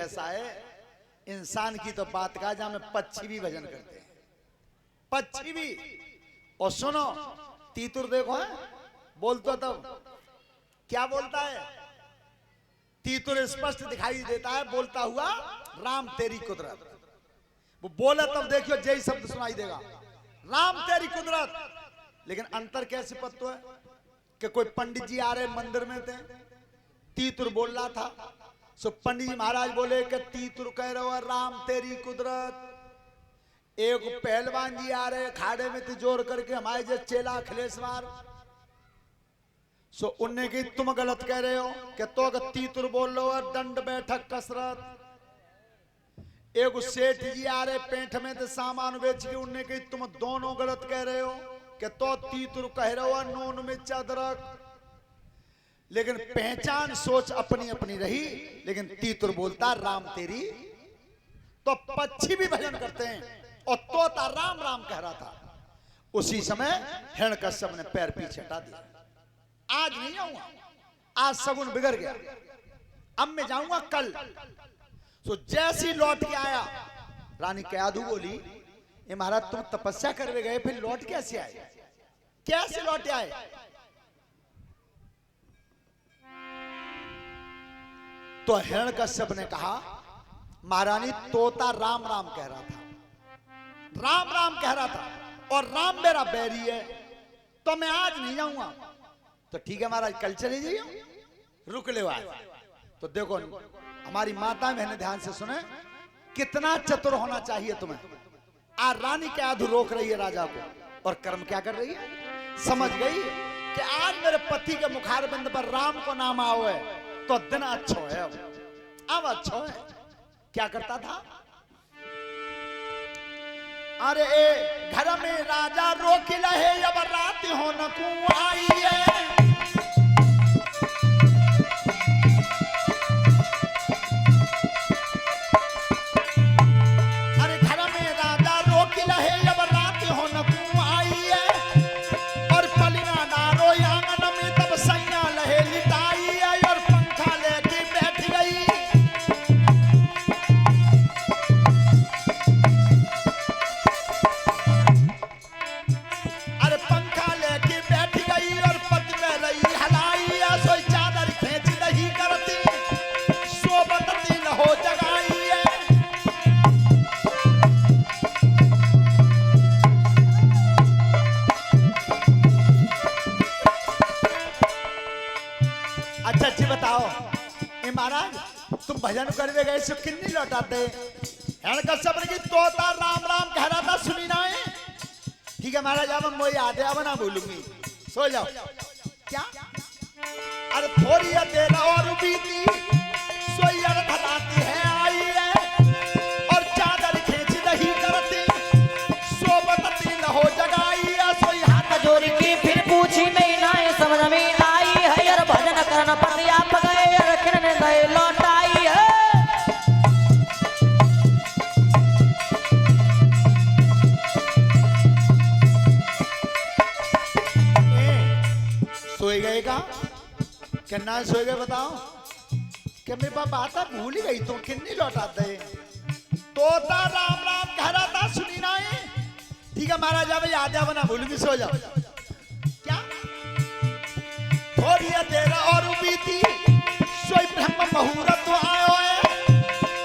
ऐसा है, इंसान की तो बात का जहां में पक्षी भी भजन करते हैं, पक्षी भी। और सुनो, तीतुर देखो है बोलता तब क्या बोलता है, तीतुर स्पष्ट दिखाई देता है बोलता हुआ राम तेरी कुदरत। वो बोले तब देखियो जय शब्द सुनाई देगा, राम तेरी कुदरत। लेकिन अंतर कैसे पत्तो है कि कोई पंडित जी आ रहे मंदिर में थे, तीतुर बोल रहा था, सो पंडित जी महाराज बोले कि तीतुर कह रहे हो राम तेरी कुदरत। एक पहलवान जी आ रहे खाड़े में जोर करके हमारे जो चेला अखिलेश्वर, सो उनने की तुम गलत कह रहे हो कि तो तीतुर बोल रहे हो दंड बैठक कसरत। एक सेठ जी आ रहे पेंठ में तो सामान बेच के, उनने की तुम दोनों गलत कह रहे हो कि तो तीतुर कह रहे हो नून मिर्च अदरक। लेकिन पहचान सोच अपनी अपनी रही, लेकिन तीतुर बोलता राम तेरी। तो पक्षी भी भजन करते हैं, और तोता राम राम कह रहा था। उसी समय हिरण्यकश्यप ने पैर पीछे हटा दिया, आज नहीं आऊंगा, आज सगुन बिगड़ गया, अब मैं जाऊंगा कल। तो जैसी लौट के आया, रानी कयाधु बोली ये महाराज तुम तपस्या करने गए फिर लौट कैसे आए, कैसे लौट आए। तो हिरण्यकश्यप ने कहा महारानी तोता राम राम कह रहा था, राम राम कह रहा था, और राम मेरा बैरी है, तो मैं आज नहीं जाऊंगा। तो ठीक है महाराज कल चले जाइए, रुक ले आज। तो देखो हमारी माता बहने ध्यान से सुने, कितना चतुर होना चाहिए तुम्हें। आज रानी कयाधु रोक रही है राजा को, और कर्म क्या कर रही है, समझ गई कि आज मेरे पति के मुखारबिंद पर राम को नाम आओ है तो दिन अच्छा है, अब अच्छा है। क्या करता था, अरे घर में राजा रोक लहे अब रात हो न को आई है। अरे घर में राजा रोक लहे अब रात हो न को आई है, और पलिया डारो आंगन में तब सैया लहे लिटाई है, और पंखा लेके बैठ गई। अच्छा जी बताओ ए महाराज तुम भजन करने गए सो किन्नी लौटाते। हिरण्यकश्यप ने की तोता राम राम कह रहा था सुनी ना है। ठीक है महाराज अब मैं याद है अब ना भूलूंगी, सो जाओ। क्या अरे थोड़ी देर और बीती सोई धराती है आई है, और चादर खींच दही करती सोबत न हो जगाई है। सोई हाथ जोड़ के फिर पूछी नहीं ना समझ में आई है, यार भजन करना पड़े आप गए रखने गए लौट आई है। सोए गए का क्या ना सोए गए बताओ, क्या मेरे पास बात भूल ही गई तुम किन्नी लौटाते। तोता राम राम कह रहा था सुनी ना है। ठीक है महाराज अब याद है बना भूल भी, सो जाओ। क्या थोड़ी देर और बीती सोई ब्रह्म मुहूर्त आयो है,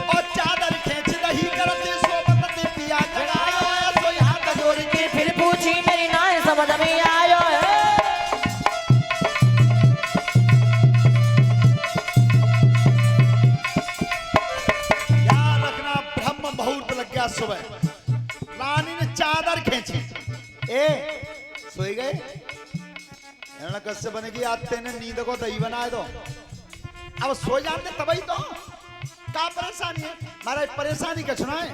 और चादर खींच दही करते सोबत पिया जगायो है। सोई हाथ जोड़ के फिर पूछी मेरी ना समझ में आयो है। याद रखना ब्रह्म मुहूर्त लग गया सुबह, रानी ने चादर खींची, ए सोई गए। हिरण्यकश्यप बनेगी आते ने नींद को दही बनाए दो, अब सो जाते तभी तो क्या परेशानी है महाराज, परेशानी क्या सुनाए।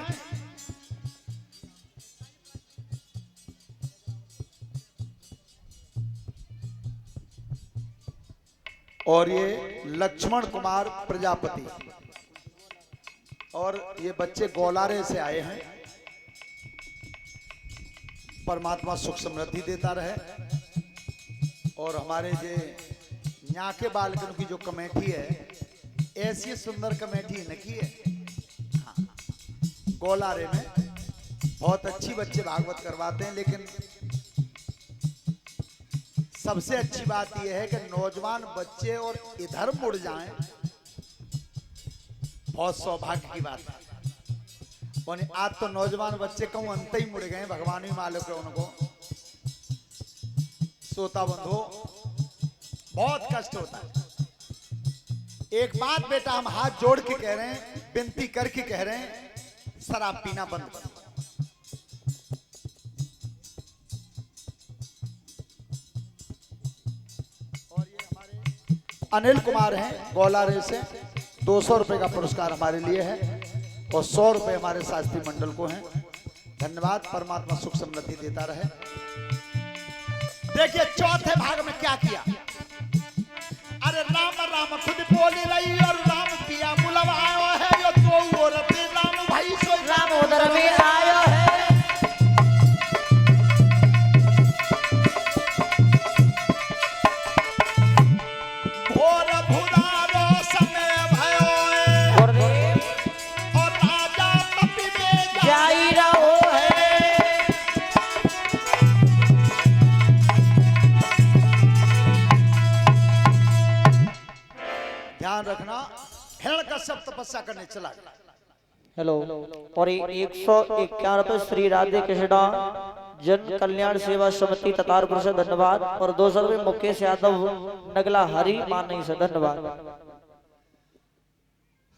और ये लक्ष्मण कुमार प्रजापति और ये बच्चे गौलारे से आए हैं। परमात्मा सुख समृद्धि देता रहे। और हमारे जे यहाँ के बालकन की जो कमेटी है ऐसी सुंदर कमेटी नकी है। गोलारे में बहुत अच्छी बच्चे भागवत करवाते हैं, लेकिन सबसे अच्छी बात यह है कि नौजवान बच्चे और इधर मुड़ जाएं, बहुत सौभाग्य की बात है। और आज तो नौजवान बच्चे कहूं अंत ही मुड़ गए, भगवान ही मालूम है उनको। सोता बंधो बहुत कष्ट होता है। एक बात बेटा हम हाथ जोड़ के कह रहे हैं, विनती करके कह रहे हैं, शराब पीना बंद करो। और ये हमारे अनिल कुमार हैं गोलारे से, 200 रुपए का पुरस्कार हमारे लिए है और 100 रुपए हमारे शास्त्री मंडल को हैं। धन्यवाद, परमात्मा सुख समृद्धि देता रहे। देखिए चौथे भाग में क्या किया। अरे राम राम खुद बोली रही और राम पिया बुलवायो है, यो दो औरत राम भाई सो राम उधर में आयो है। भोर भुदारो समय भयो और राजा तपी में जाई रहो है। ध्यान रखना, हिरण्यकश्यप तपस्या करने चला गया। हेलो। और 151 रुपए श्री राधे कृष्णा जन कल्याण सेवा समिति ततारपुर से धन्यवाद। और 200 रुपए मुकेश यादव नगला हरि मानई से धन्यवाद।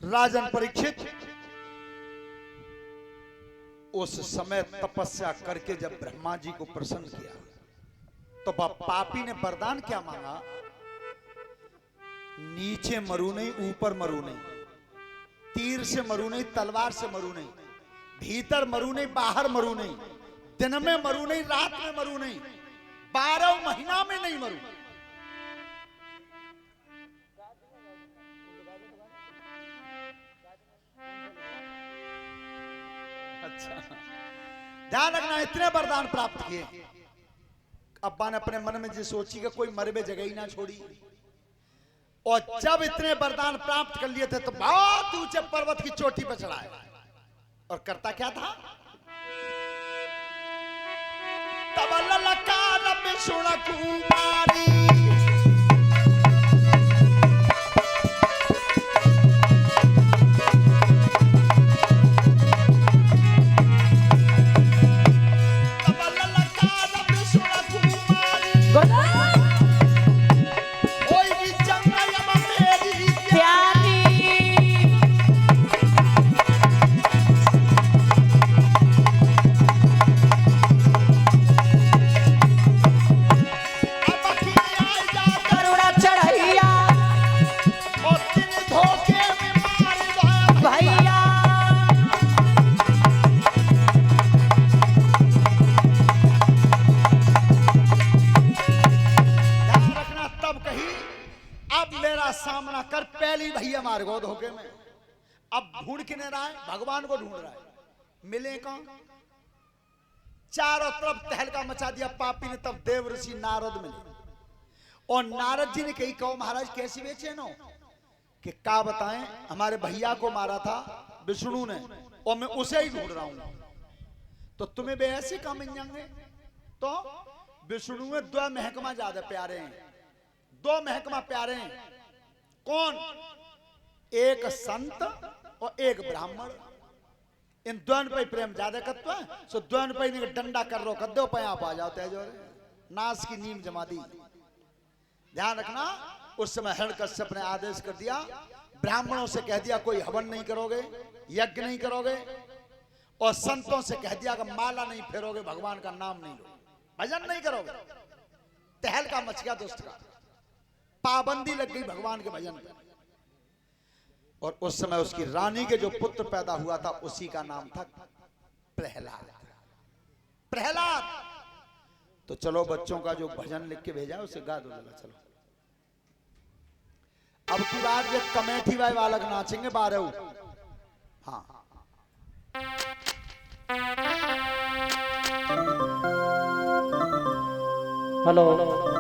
राजन परीक्षित उस समय तपस्या करके जब ब्रह्मा जी को प्रसन्न किया तो पापी ने वरदान क्या मांगा, नीचे मरू नहीं, ऊपर मरू नहीं, तीर से मरू नहीं, तलवार से मरू नहीं, भीतर मरू नहीं, बाहर मरू नहीं, दिन में मरू नहीं, रात में मरू नहीं, 12 महीना में नहीं मरू। अच्छा ध्यान रखना, इतने वरदान प्राप्त किए। अब्बा ने अपने मन में जो सोची कि कोई मरबे जगह ही ना छोड़ी। और जब इतने वरदान प्राप्त कर लिए थे तो बहुत ऊंचे पर्वत की चोटी पर चढ़ाए। और करता क्या था, तब ललकार विष्णु कुमारी, सामना कर पहली भैया मार गो धोखे में। अब ढूंढ के नहीं रहा है, भगवान को ढूंढ रहा है, मिले कौन। चारों तरफ तहलका मचा दिया पापी ने। तब देव ऋषि नारद मिले और नारद जी ने कही, कहो महाराज कैसी बेचैन हो, कि क्या बताएं, हमारे भैया को मारा था विष्णु ने और मैं उसे ही ढूंढ रहा हूं, तो तुम्हें भी ऐसे काम मिल जाएंगे। तो विष्णु में 2 महकमा ज्यादा प्यारे हैं, 2 महकमा प्यारे हैं। कौन, एक संत और एक ब्राह्मण। इन दोनों पे प्रेम ज्यादा करता है, सो दोनों पे डंडा कर रो कर दो पे आप आ जाओ तेजो नाश की नीम जमा दी। ध्यान रखना, उस समय हिरण्यकश्यप ने आदेश कर दिया, ब्राह्मणों से कह दिया कोई हवन नहीं करोगे, यज्ञ नहीं करोगे, और संतों से कह दिया कि माला नहीं फेरोगे, भगवान का नाम नहीं लोगे, भजन नहीं करोगे। तहलका मच गया दुष्ट का, पाबंदी लग गई भगवान के भजन पर। और उस समय उसकी रानी के जो पुत्र पैदा हुआ था उसी का नाम था प्रहलाद। प्रहलाद। तो चलो बच्चों का जो भजन लिख के भेजा उसे गा दो जरा। चलो अब की बात जो कमेटी भाई बालक नाचेंगे 12। हाँ हेलो।